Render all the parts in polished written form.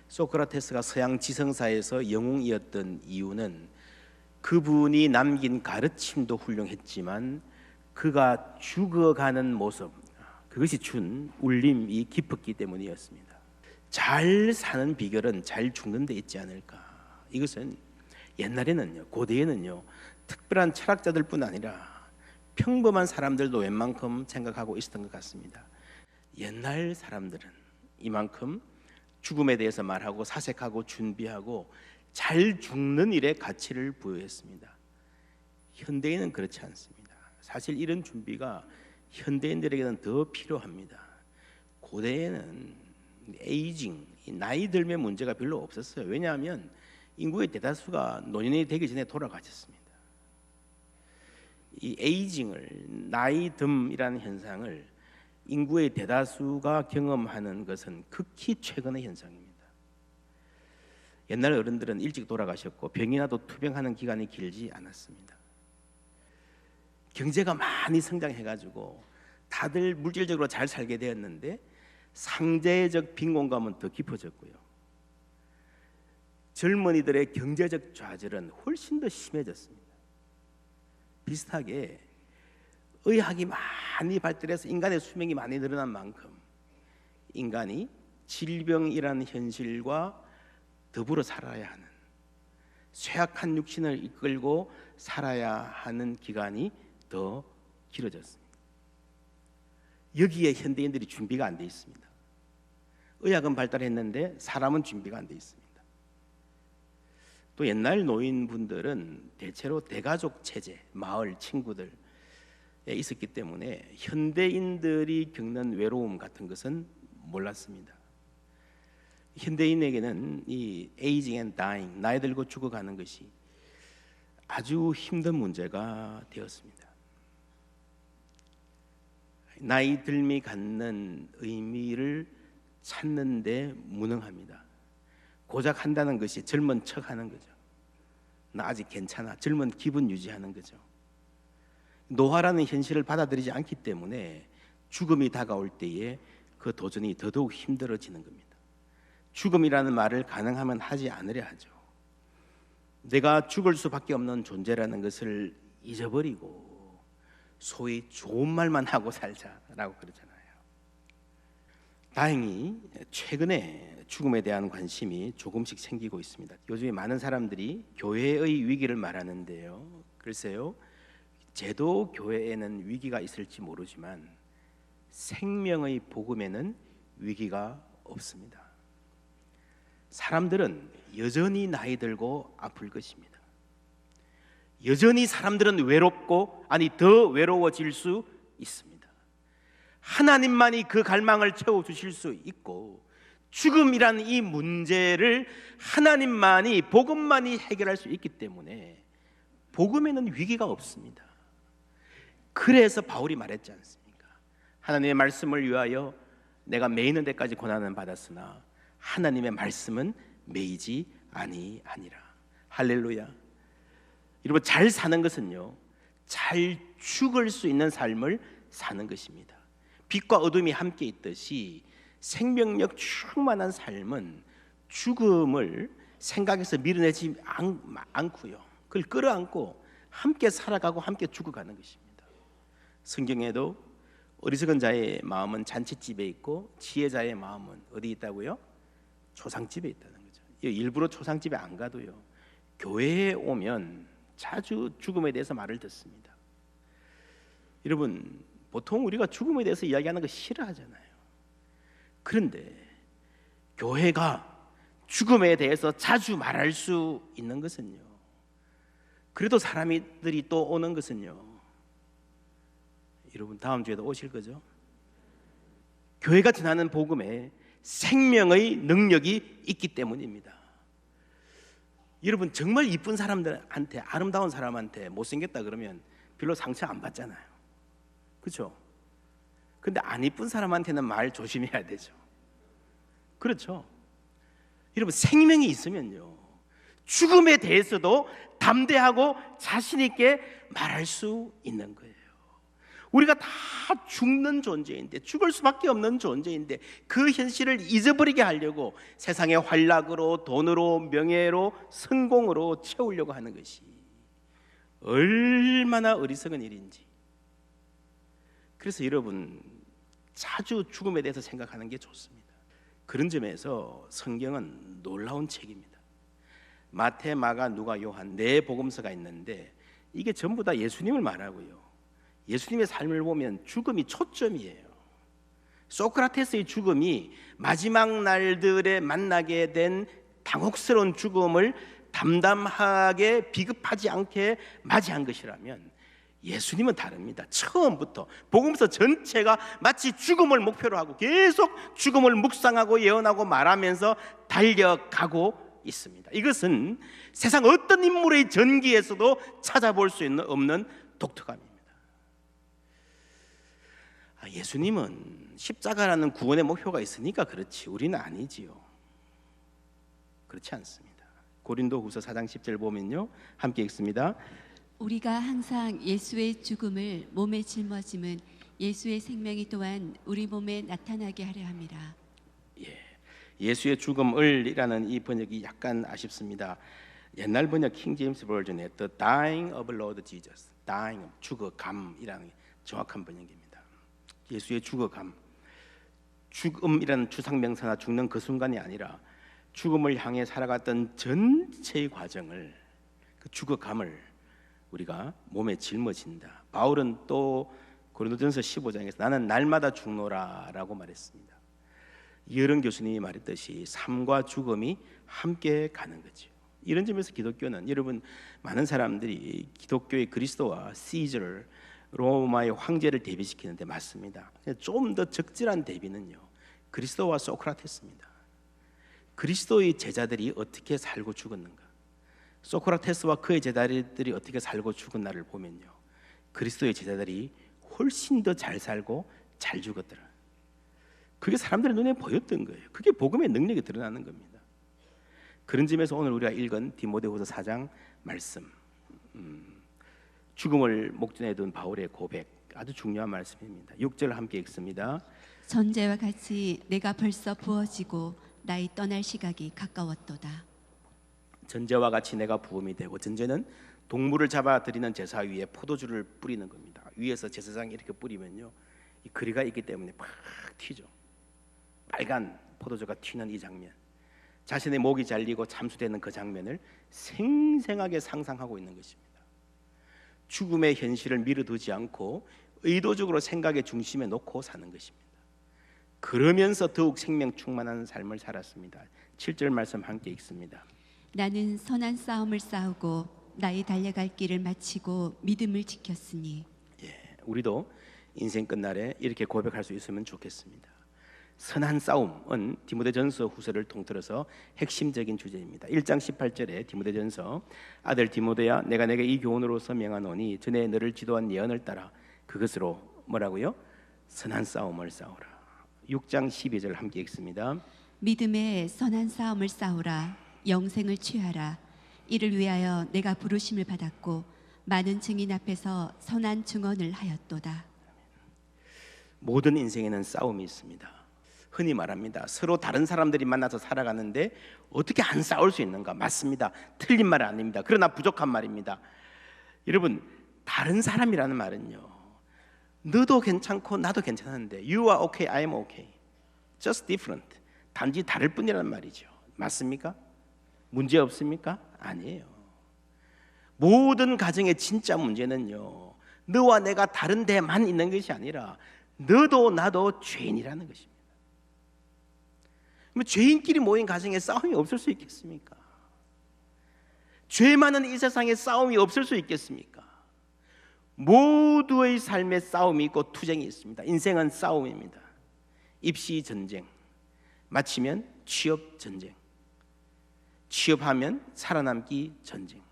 소크라테스가 서양 지성사에서 영웅이었던 이유는 그분이 남긴 가르침도 훌륭했지만 그가 죽어가는 모습, 그것이 준 울림이 깊었기 때문이었습니다. 잘 사는 비결은 잘 죽는 데 있지 않을까. 이것은 옛날에는요, 고대에는요, 특별한 철학자들뿐 아니라 평범한 사람들도 웬만큼 생각하고 있었던 것 같습니다. 옛날 사람들은 이만큼 죽음에 대해서 말하고 사색하고 준비하고 잘 죽는 일에 가치를 부여했습니다. 현대인은 그렇지 않습니다. 사실 이런 준비가 현대인들에게는 더 필요합니다. 고대에는 에이징, 나이 들면 문제가 별로 없었어요. 왜냐하면 인구의 대다수가 노년이 되기 전에 돌아가셨습니다. 이 에이징을, 나이 듦이라는 현상을 인구의 대다수가 경험하는 것은 극히 최근의 현상입니다. 옛날 어른들은 일찍 돌아가셨고 병이 나도 투병하는 기간이 길지 않았습니다. 경제가 많이 성장해가지고 다들 물질적으로 잘 살게 되었는데 상대적 빈곤감은 더 깊어졌고요. 젊은이들의 경제적 좌절은 훨씬 더 심해졌습니다. 비슷하게 의학이 많이 발달해서 인간의 수명이 많이 늘어난 만큼 인간이 질병이라는 현실과 더불어 살아야 하는, 쇠약한 육신을 이끌고 살아야 하는 기간이 더 길어졌습니다. 여기에 현대인들이 준비가 안 돼 있습니다. 의학은 발달했는데 사람은 준비가 안 돼 있습니다. 또 옛날 노인분들은 대체로 대가족 체제, 마을 친구들에 있었기 때문에 현대인들이 겪는 외로움 같은 것은 몰랐습니다. 현대인에게는 이 에이징 앤 다잉, 나이 들고 죽어가는 것이 아주 힘든 문제가 되었습니다. 나이 들미 갖는 의미를 찾는 데 무능합니다. 고작 한다는 것이 젊은 척하는 거죠. 나 아직 괜찮아, 젊은 기분 유지하는 거죠. 노화라는 현실을 받아들이지 않기 때문에 죽음이 다가올 때에 그 도전이 더더욱 힘들어지는 겁니다. 죽음이라는 말을 가능하면 하지 않으려 하죠. 내가 죽을 수밖에 없는 존재라는 것을 잊어버리고 소위 좋은 말만 하고 살자라고 그러잖아요. 다행히 최근에 죽음에 대한 관심이 조금씩 생기고 있습니다. 요즘에 많은 사람들이 교회의 위기를 말하는데요, 글쎄요, 제도 교회에는 위기가 있을지 모르지만 생명의 복음에는 위기가 없습니다. 사람들은 여전히 나이 들고 아플 것입니다. 여전히 사람들은 외롭고, 아니 더 외로워질 수 있습니다. 하나님만이 그 갈망을 채워주실 수 있고, 죽음이란 이 문제를 하나님만이, 복음만이 해결할 수 있기 때문에 복음에는 위기가 없습니다. 그래서 바울이 말했지 않습니까? 하나님의 말씀을 위하여 내가 매이는 데까지 고난을 받았으나 하나님의 말씀은 매이지 아니하니라. 할렐루야. 여러분, 잘 사는 것은요, 잘 죽을 수 있는 삶을 사는 것입니다. 빛과 어둠이 함께 있듯이 생명력 충만한 삶은 죽음을 생각해서 밀어내지 않고요, 그걸 끌어안고 함께 살아가고 함께 죽어가는 것입니다. 성경에도 어리석은 자의 마음은 잔치집에 있고 지혜자의 마음은 어디 있다고요? 초상집에 있다는 거죠. 일부러 초상집에 안 가도요, 교회에 오면 자주 죽음에 대해서 말을 듣습니다. 여러분, 보통 우리가 죽음에 대해서 이야기하는 거 싫어하잖아요. 그런데 교회가 죽음에 대해서 자주 말할 수 있는 것은요, 그래도 사람들이 또 오는 것은요, 여러분 다음 주에도 오실 거죠? 교회가 전하는 복음에 생명의 능력이 있기 때문입니다. 여러분, 정말 이쁜 사람들한테, 아름다운 사람한테 못생겼다 그러면 별로 상처 안 받잖아요. 그렇죠? 근데 안 이쁜 사람한테는 말 조심해야 되죠. 그렇죠? 여러분, 생명이 있으면요, 죽음에 대해서도 담대하고 자신 있게 말할 수 있는 거예요. 우리가 다 죽는 존재인데, 죽을 수밖에 없는 존재인데, 그 현실을 잊어버리게 하려고 세상의 활락으로, 돈으로, 명예로, 성공으로 채우려고 하는 것이 얼마나 어리석은 일인지. 그래서 여러분, 자주 죽음에 대해서 생각하는 게 좋습니다. 그런 점에서 성경은 놀라운 책입니다. 마태, 마가, 누가, 요한 네 복음서가 있는데 이게 전부 다 예수님을 말하고요, 예수님의 삶을 보면 죽음이 초점이에요. 소크라테스의 죽음이 마지막 날들에 만나게 된 당혹스러운 죽음을 담담하게 비급하지 않게 맞이한 것이라면, 예수님은 다릅니다. 처음부터 복음서 전체가 마치 죽음을 목표로 하고 계속 죽음을 묵상하고 예언하고 말하면서 달려가고 있습니다. 이것은 세상 어떤 인물의 전기에서도 찾아볼 수 없는 독특함입니다. 예수님은 십자가라는 구원의 목표가 있으니까 그렇지, 우리는 아니지요. 그렇지 않습니다. 고린도후서 4장 10절 보면요, 함께 읽습니다. 우리가 항상 예수의 죽음을 몸에 짊어짐은 예수의 생명이 또한 우리 몸에 나타나게 하려 함이라. 예수의 죽음을이라는 이 번역이 약간 아쉽습니다. 옛날 번역 킹 제임스 버전에 The Dying of Lord Jesus, Dying, 죽어감이라는 정확한 번역입니다. 예수의 죽어감, 죽음이라는 추상명사나 죽는 그 순간이 아니라 죽음을 향해 살아갔던 전체의 과정을, 그 죽어감을 우리가 몸에 짊어진다. 바울은 또 고린도전서 15장에서 나는 날마다 죽노라 라고 말했습니다. 이어른 교수님이 말했듯이 삶과 죽음이 함께 가는 거죠. 이런 점에서 기독교는, 여러분, 많은 사람들이 기독교의 그리스도와 시저를, 로마의 황제를 대비시키는데 맞습니다. 좀 더 적절한 대비는요, 그리스도와 소크라테스입니다. 그리스도의 제자들이 어떻게 살고 죽었는가, 소크라테스와 그의 제자들이 어떻게 살고 죽었나를 보면요, 그리스도의 제자들이 훨씬 더 잘 살고 잘 죽었더라. 그게 사람들의 눈에 보였던 거예요. 그게 복음의 능력이 드러나는 겁니다. 그런 점에서 오늘 우리가 읽은 디모데후서 4장 말씀, 죽음을 목전에 둔 바울의 고백, 아주 중요한 말씀입니다. 6절 함께 읽습니다. 전제와 같이 내가 벌써 부어지고 나의 떠날 시각이 가까웠도다. 전제와 같이 내가 부음이 되고, 전제는 동물을 잡아 드리는 제사 위에 포도주를 뿌리는 겁니다. 위에서 제사장이 이렇게 뿌리면요, 이 거리가 있기 때문에 팍 튀죠. 빨간 포도주가 튀는 이 장면, 자신의 목이 잘리고 잠수되는 그 장면을 생생하게 상상하고 있는 것입니다. 죽음의 현실을 미루두지 않고 의도적으로 생각의 중심에 놓고 사는 것입니다. 그러면서 더욱 생명 충만한 삶을 살았습니다. 7절 말씀 함께 읽습니다. 나는 선한 싸움을 싸우고 나의 달려갈 길을 마치고 믿음을 지켰으니. 우리도 인생 끝날에 이렇게 고백할 수 있으면 좋겠습니다. 선한 싸움은 디모데전서 후서를 통틀어서 핵심적인 주제입니다. 1장 18절에 디모데전서, 아들 디모데야, 내가 내게 이 교훈으로서 명하노니 전에 너를 지도한 예언을 따라 그것으로 뭐라고요? 선한 싸움을 싸우라. 6장 12절 함께 읽습니다. 믿음의 선한 싸움을 싸우라. 영생을 취하라. 이를 위하여 내가 부르심을 받았고 많은 증인 앞에서 선한 증언을 하였도다. 모든 인생에는 싸움이 있습니다. 흔히 말합니다. 서로 다른 사람들이 만나서 살아가는데 어떻게 안 싸울 수 있는가? 맞습니다. 틀린 말은 아닙니다. 그러나 부족한 말입니다. 여러분, 다른 사람이라는 말은요, 너도 괜찮고 나도 괜찮은데 You are okay, I am okay, just different, 단지 다를 뿐이라는 말이죠. 맞습니까? 문제 없습니까? 아니에요. 모든 가정의 진짜 문제는요, 너와 내가 다른 데만 있는 것이 아니라 너도 나도 죄인이라는 것입니다. 죄인끼리 모인 가정에 싸움이 없을 수 있겠습니까? 죄 많은 이 세상에 싸움이 없을 수 있겠습니까? 모두의 삶에 싸움이 있고 투쟁이 있습니다. 인생은 싸움입니다. 입시 전쟁, 마치면 취업 전쟁, 취업하면 살아남기 전쟁.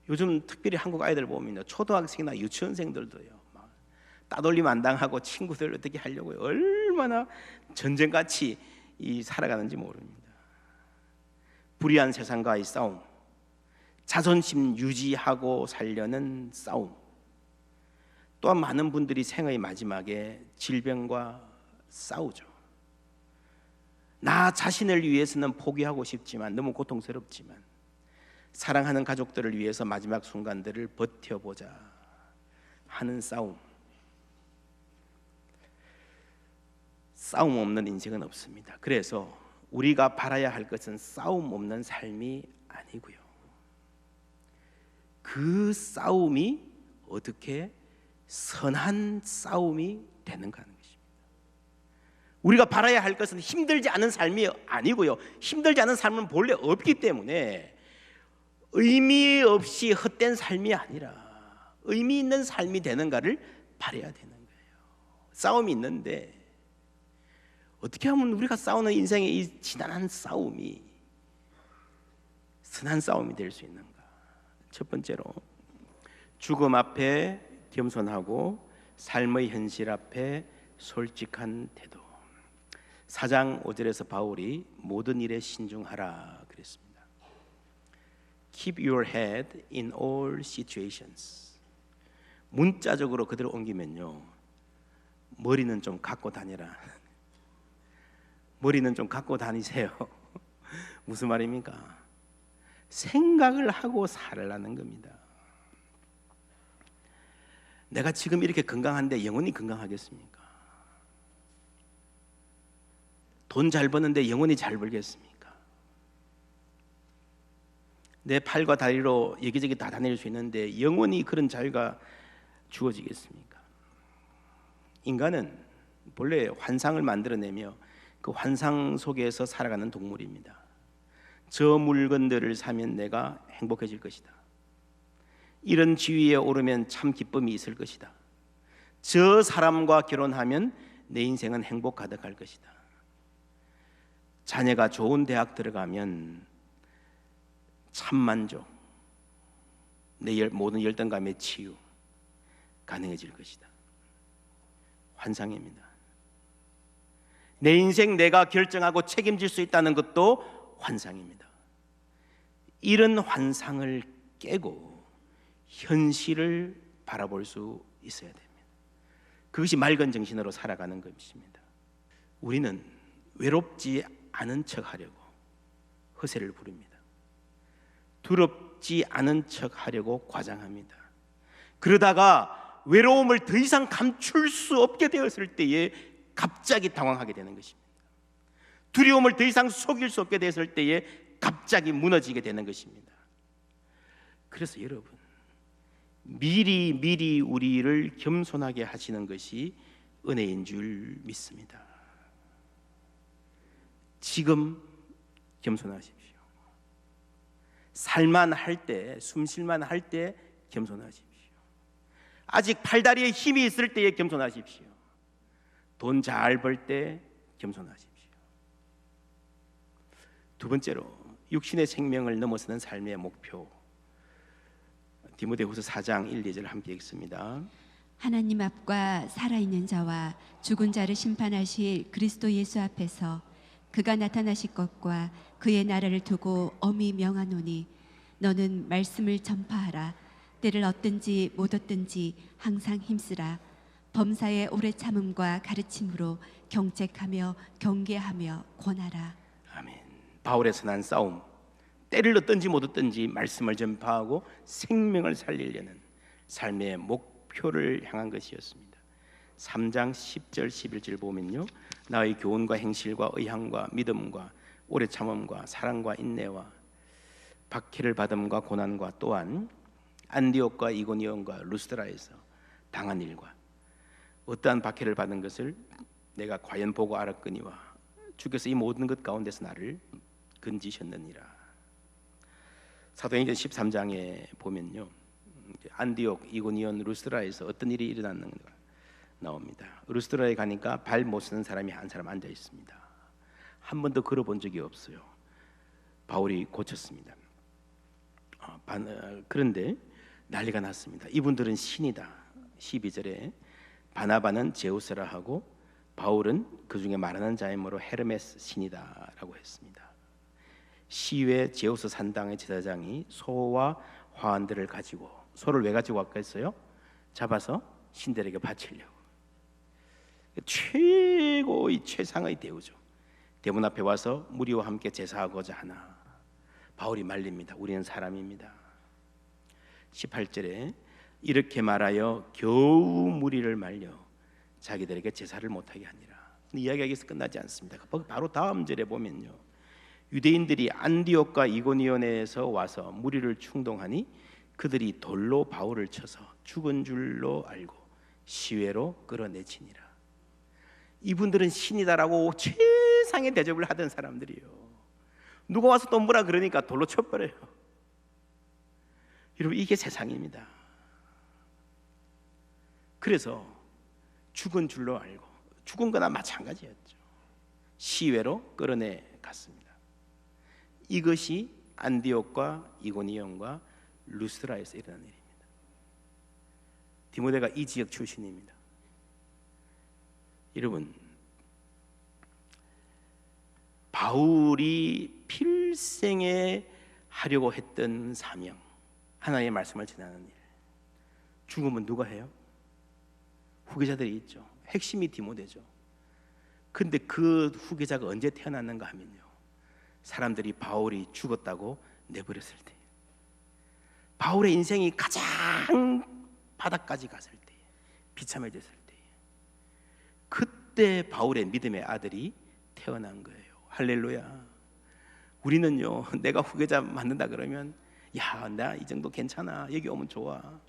요즘 특별히 한국 아이들 보면 초등학생이나 유치원생들도요, 막 따돌림 안 당하고 친구들 어떻게 하려고 얼마나 전쟁같이 살아가는지 모릅니다. 불의한 세상과의 싸움, 자존심 유지하고 살려는 싸움, 또한 많은 분들이 생의 마지막에 질병과 싸우죠. 나 자신을 위해서는 포기하고 싶지만, 너무 고통스럽지만 사랑하는 가족들을 위해서 마지막 순간들을 버텨보자 하는 싸움. 싸움 없는 인생은 없습니다. 그래서 우리가 바라야 할 것은 싸움 없는 삶이 아니고요, 그 싸움이 어떻게 선한 싸움이 되는가 하는 것입니다. 우리가 바라야 할 것은 힘들지 않은 삶이 아니고요, 힘들지 않은 삶은 본래 없기 때문에 의미 없이 헛된 삶이 아니라 의미 있는 삶이 되는가를 바라야 되는 거예요. 싸움이 있는데 어떻게 하면 우리가 싸우는 인생의 이 지난한 싸움이 선한 싸움이 될 수 있는가? 첫 번째로, 죽음 앞에 겸손하고 삶의 현실 앞에 솔직한 태도. 4장 5절에서 바울이 모든 일에 신중하라 그랬습니다. Keep your head in all situations. 문자적으로 그대로 옮기면요, 머리는 좀 갖고 다니라. 머리는 좀 갖고 다니세요. 무슨 말입니까? 생각을 하고 살라는 겁니다. 내가 지금 이렇게 건강한데 영원히 건강하겠습니까? 돈 잘 버는데 영원히 잘 벌겠습니까? 내 팔과 다리로 여기저기 다 다닐 수 있는데 영원히 그런 자유가 주어지겠습니까? 인간은 본래 환상을 만들어내며 그 환상 속에서 살아가는 동물입니다. 저 물건들을 사면 내가 행복해질 것이다. 이런 지위에 오르면 참 기쁨이 있을 것이다. 저 사람과 결혼하면 내 인생은 행복 가득할 것이다. 자녀가 좋은 대학 들어가면 참 만족, 내 모든 열등감의 치유 가능해질 것이다. 환상입니다. 내 인생 내가 결정하고 책임질 수 있다는 것도 환상입니다. 이런 환상을 깨고 현실을 바라볼 수 있어야 됩니다. 그것이 맑은 정신으로 살아가는 것입니다. 우리는 외롭지 않은 척 하려고 허세를 부립니다. 두렵지 않은 척 하려고 과장합니다. 그러다가 외로움을 더 이상 감출 수 없게 되었을 때에 갑자기 당황하게 되는 것입니다. 두려움을 더 이상 속일 수 없게 됐을 때에 갑자기 무너지게 되는 것입니다. 그래서 여러분, 미리 우리를 겸손하게 하시는 것이 은혜인 줄 믿습니다. 지금 겸손하십시오. 살만 할 때, 숨쉴만 할 때 겸손하십시오. 아직 팔다리에 힘이 있을 때에 겸손하십시오. 돈 잘 벌 때 겸손하십시오. 두 번째로, 육신의 생명을 넘어서는 삶의 목표. 디모데후서 4장 1, 2절 함께 읽습니다. 하나님 앞과 살아있는 자와 죽은 자를 심판하실 그리스도 예수 앞에서 그가 나타나실 것과 그의 나라를 두고 엄히 명하노니 너는 말씀을 전파하라. 때를 얻든지 못 얻든지 항상 힘쓰라. 범사의 오래 참음과 가르침으로 경책하며 경계하며 권하라. 아멘. 바울의 선한 싸움, 때를 얻든지 못 얻든지 말씀을 전파하고 생명을 살리려는 삶의 목표를 향한 것이었습니다. 3장 10절 11절 보면요, 나의 교훈과 행실과 의향과 믿음과 오래 참음과 사랑과 인내와 박해를 받음과 고난과 또한 안디옥과 이고니온과 루스드라에서 당한 일과 어떠한 박해를 받은 것을 내가 과연 보고 알았거니와 주께서 이 모든 것 가운데서 나를 건지셨느니라. 사도행전 13장에 보면요, 안디옥, 이고니온, 루스드라에서 어떤 일이 일어났는가 나옵니다. 루스드라에 가니까 발 못 쓰는 사람이 한 사람 앉아 있습니다. 한 번도 걸어본 적이 없어요. 바울이 고쳤습니다. 그런데 난리가 났습니다. 이분들은 신이다. 12절에 바나바는 제우스라 하고 바울은 그 중에 말하는 자이므로 헤르메스 신이다 라고 했습니다. 시외 제우스 산당의 제사장이 소와 화환들을 가지고, 소를 왜 가지고 왔겠어요? 잡아서 신들에게 바치려고. 최고의 최상의 대우죠. 대문 앞에 와서 무리와 함께 제사하고자 하나 바울이 말립니다. 우리는 사람입니다. 18절에 이렇게 말하여 겨우 무리를 말려 자기들에게 제사를 못하게 하니라. 이야기가 여기서 끝나지 않습니다. 바로 다음 절에 보면요, 유대인들이 안디옥과 이고니온에서 와서 무리를 충동하니 그들이 돌로 바울을 쳐서 죽은 줄로 알고 시외로 끌어내치니라. 이분들은 신이다라고 최상의 대접을 하던 사람들이요, 누가 와서 또 뭐라 그러니까 돌로 쳐버려요. 여러분, 이게 세상입니다. 그래서 죽은 줄로 알고, 죽은 거나 마찬가지였죠. 시외로 끌어내 갔습니다. 이것이 안디옥과 이고니온과 루스드라에서 일어난 일입니다. 디모데가 이 지역 출신입니다. 여러분, 바울이 필생에 하려고 했던 사명, 하나님의 말씀을 전하는 일, 죽으면 누가 해요? 후계자들이 있죠. 핵심이 디모데죠. 근데 그 후계자가 언제 태어났는가 하면요, 사람들이 바울이 죽었다고 내버렸을 때, 바울의 인생이 가장 바닥까지 갔을 때, 비참해졌을 때, 그때 바울의 믿음의 아들이 태어난 거예요. 할렐루야. 우리는요, 내가 후계자 만든다 그러면 야, 나 이 정도 괜찮아, 여기 오면 좋아,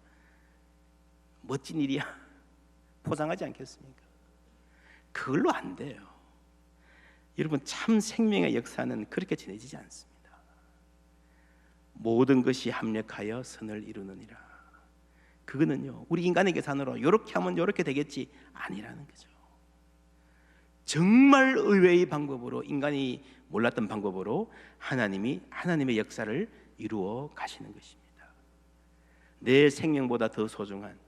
멋진 일이야, 포장하지 않겠습니까? 그걸로 안 돼요. 여러분, 참 생명의 역사는 그렇게 지내지지 않습니다. 모든 것이 합력하여 선을 이루느니라. 그거는요, 우리 인간의 계산으로 이렇게 하면 이렇게 되겠지 아니라는 거죠. 정말 의외의 방법으로, 인간이 몰랐던 방법으로 하나님이 하나님의 역사를 이루어 가시는 것입니다. 내 생명보다 더 소중한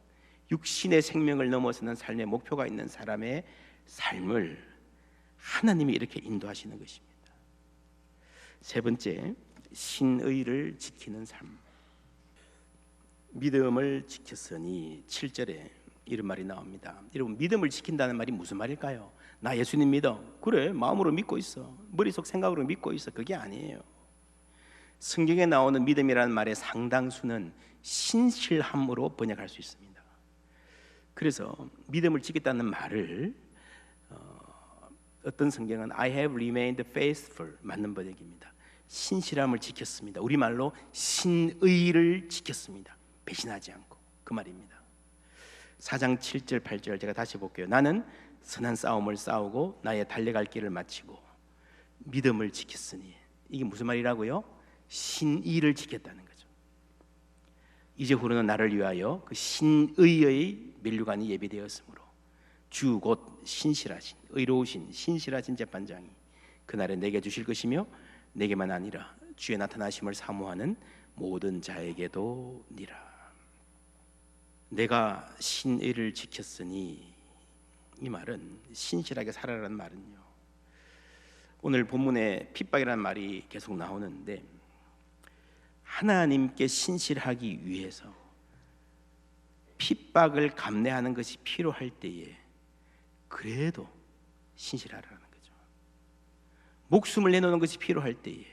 육신의 생명을 넘어서는 삶의 목표가 있는 사람의 삶을 하나님이 이렇게 인도하시는 것입니다. 세 번째, 신의를 지키는 삶. 믿음을 지켰으니 7절에 이런 말이 나옵니다. 여러분, 믿음을 지킨다는 말이 무슨 말일까요? 나 예수님 믿어. 그래, 마음으로 믿고 있어, 머릿속 생각으로 믿고 있어. 그게 아니에요. 성경에 나오는 믿음이라는 말의 상당수는 신실함으로 번역할 수 있습니다. 그래서 믿음을 지켰다는 말을 어떤 성경은 I have remained faithful, 맞는 번역입니다. 신실함을 지켰습니다. 우리말로 신의를 지켰습니다. 배신하지 않고, 그 말입니다. 4장 7절 8절 제가 다시 볼게요. 나는 선한 싸움을 싸우고 나의 달려갈 길을 마치고 믿음을 지켰으니, 이게 무슨 말이라고요? 신의를 지켰다는 거죠. 이제 후로는 나를 위하여 그 신의의 면류관이 예비되었으므로 주 곧 신실하신, 의로우신 신실하신 재판장이 그날에 내게 주실 것이며 내게만 아니라 주의 나타나심을 사모하는 모든 자에게도 니라. 내가 신의를 지켰으니, 이 말은 신실하게 살아라는 말은요, 오늘 본문에 핍박이라는 말이 계속 나오는데, 하나님께 신실하기 위해서 핍박을 감내하는 것이 필요할 때에 그래도 신실하라는 거죠. 목숨을 내놓는 것이 필요할 때에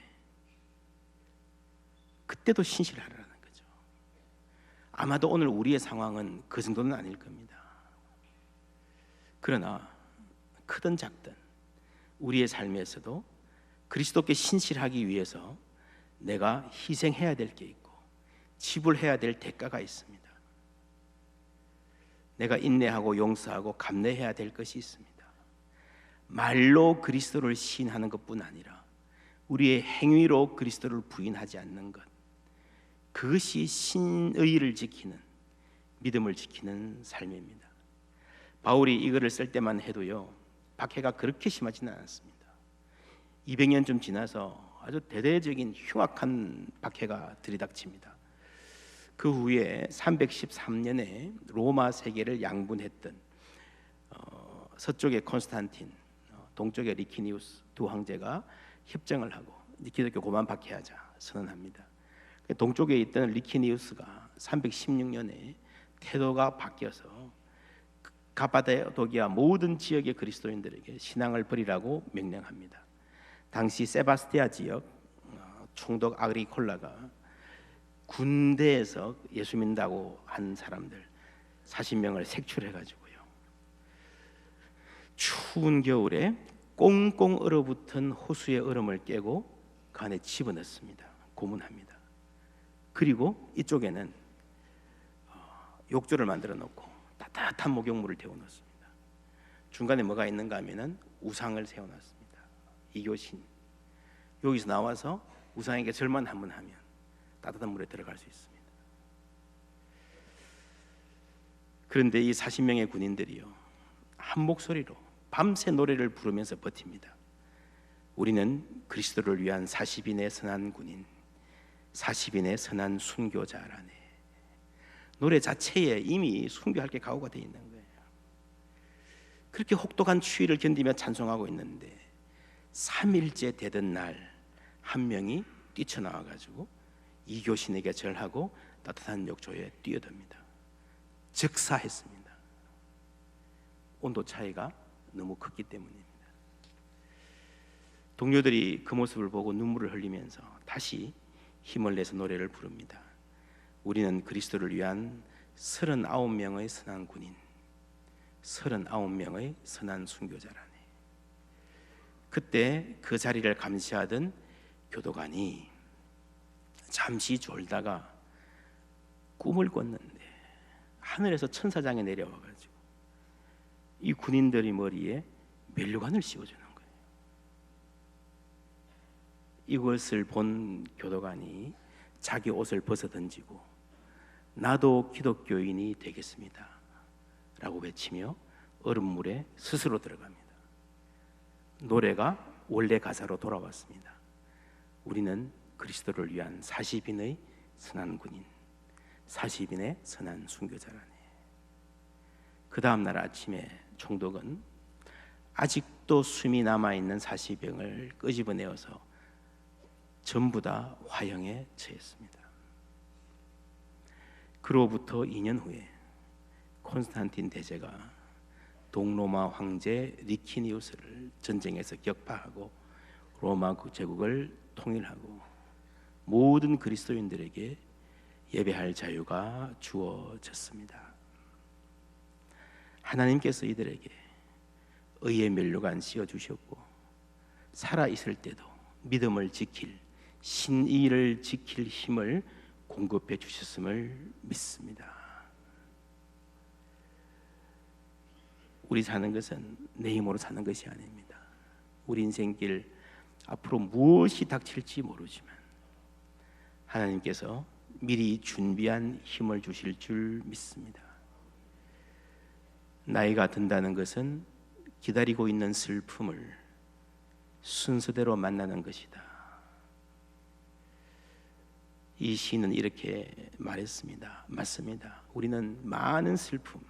그때도 신실하라는 거죠. 아마도 오늘 우리의 상황은 그 정도는 아닐 겁니다. 그러나 크든 작든 우리의 삶에서도 그리스도께 신실하기 위해서 내가 희생해야 될 게 있고 지불해야 될 대가가 있습니다. 내가 인내하고 용서하고 감내해야 될 것이 있습니다. 말로 그리스도를 시인하는 것뿐 아니라 우리의 행위로 그리스도를 부인하지 않는 것, 그것이 신의를 지키는, 믿음을 지키는 삶입니다. 바울이 이거를 쓸 때만 해도요, 박해가 그렇게 심하지는 않았습니다. 200년쯤 지나서 아주 대대적인 흉악한 박해가 들이닥칩니다. 그 후에 313년에 로마 세계를 양분했던 서쪽의 콘스탄틴, 동쪽의 리키니우스 두 황제가 협정을 하고 기독교 고만 박해하자 선언합니다. 동쪽에 있던 리키니우스가 316년에 태도가 바뀌어서 가파도기아 모든 지역의 그리스도인들에게 신앙을 버리라고 명령합니다. 당시 세바스티아 지역 총독 아그리콜라가 군대에서 예수 믿는다고 한 사람들 40명을 색출해가지고요, 추운 겨울에 꽁꽁 얼어붙은 호수의 얼음을 깨고 그 안에 집어넣습니다. 고문합니다. 그리고 이쪽에는 욕조를 만들어 놓고 따뜻한 목욕물을 데워 놓습니다. 중간에 뭐가 있는가 하면은 우상을 세워 놨습니다. 이교신. 여기서 나와서 우상에게 절만 한번 하면 따뜻한 물에 들어갈 수 있습니다. 그런데 이 40명의 군인들이요, 한 목소리로 밤새 노래를 부르면서 버팁니다. 우리는 그리스도를 위한 40인의 선한 군인, 40인의 선한 순교자라네. 노래 자체에 이미 순교할 게 각오가 되어 있는 거예요. 그렇게 혹독한 추위를 견디며 찬송하고 있는데 3일째 되던 날 한 명이 뛰쳐나와 가지고 이교신에게 절하고 따뜻한 욕조에 뛰어듭니다. 즉사했습니다. 온도 차이가 너무 컸기 때문입니다. 동료들이 그 모습을 보고 눈물을 흘리면서 다시 힘을 내서 노래를 부릅니다. 우리는 그리스도를 위한 39명의 선한 군인, 39명의 선한 순교자라네. 그때 그 자리를 감시하던 교도관이 잠시 졸다가 꿈을 꿨는데 하늘에서 천사장이 내려와가지고 이 군인들의 머리에 면류관을 씌워주는 거예요. 이것을 본 교도관이 자기 옷을 벗어 던지고 나도 기독교인이 되겠습니다 라고 외치며 얼음물에 스스로 들어갑니다. 노래가 원래 가사로 돌아왔습니다. 우리는 그리스도를 위한 40인의 선한 군인, 40인의 선한 순교자라니. 그 다음 날 아침에 총독은 아직도 숨이 남아있는 40명을 끄집어내어서 전부 다 화형에 처했습니다. 그로부터 2년 후에 콘스탄틴 대제가 동로마 황제 리키니우스를 전쟁에서 격파하고 로마 제국을 통일하고 모든 그리스도인들에게 예배할 자유가 주어졌습니다. 하나님께서 이들에게 의의 면류관 씌워주셨고 살아있을 때도 믿음을 지킬, 신의를 지킬 힘을 공급해 주셨음을 믿습니다. 우리 사는 것은 내 힘으로 사는 것이 아닙니다. 우리 인생길 앞으로 무엇이 닥칠지 모르지만 하나님께서 미리 준비한 힘을 주실 줄 믿습니다. 나이가 든다는 것은 기다리고 있는 슬픔을 순서대로 만나는 것이다. 이 시인은 이렇게 말했습니다. 맞습니다. 우리는 많은 슬픔,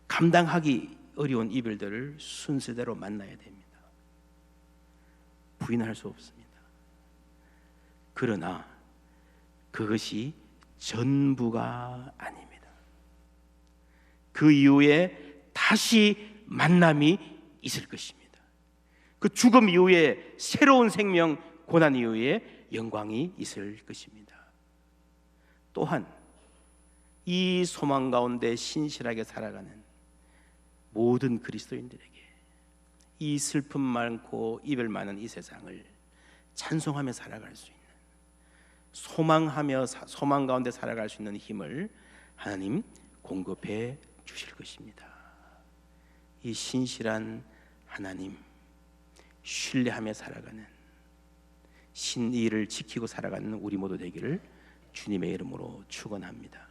감당하기 어려운 이별들을 순서대로 만나야 됩니다. 부인할 수 없습니다. 그러나 그것이 전부가 아닙니다. 그 이후에 다시 만남이 있을 것입니다. 그 죽음 이후에 새로운 생명, 고난 이후에 영광이 있을 것입니다. 또한 이 소망 가운데 신실하게 살아가는 모든 그리스도인들에게 이 슬픔 많고 이별 많은 이 세상을 찬송하며 살아갈 수 있는, 소망하며 소망 가운데 살아갈 수 있는 힘을 하나님 공급해 주실 것입니다. 이 신실한 하나님, 신뢰하며 살아가는, 신의를 지키고 살아가는 우리 모두 되기를 주님의 이름으로 축원합니다.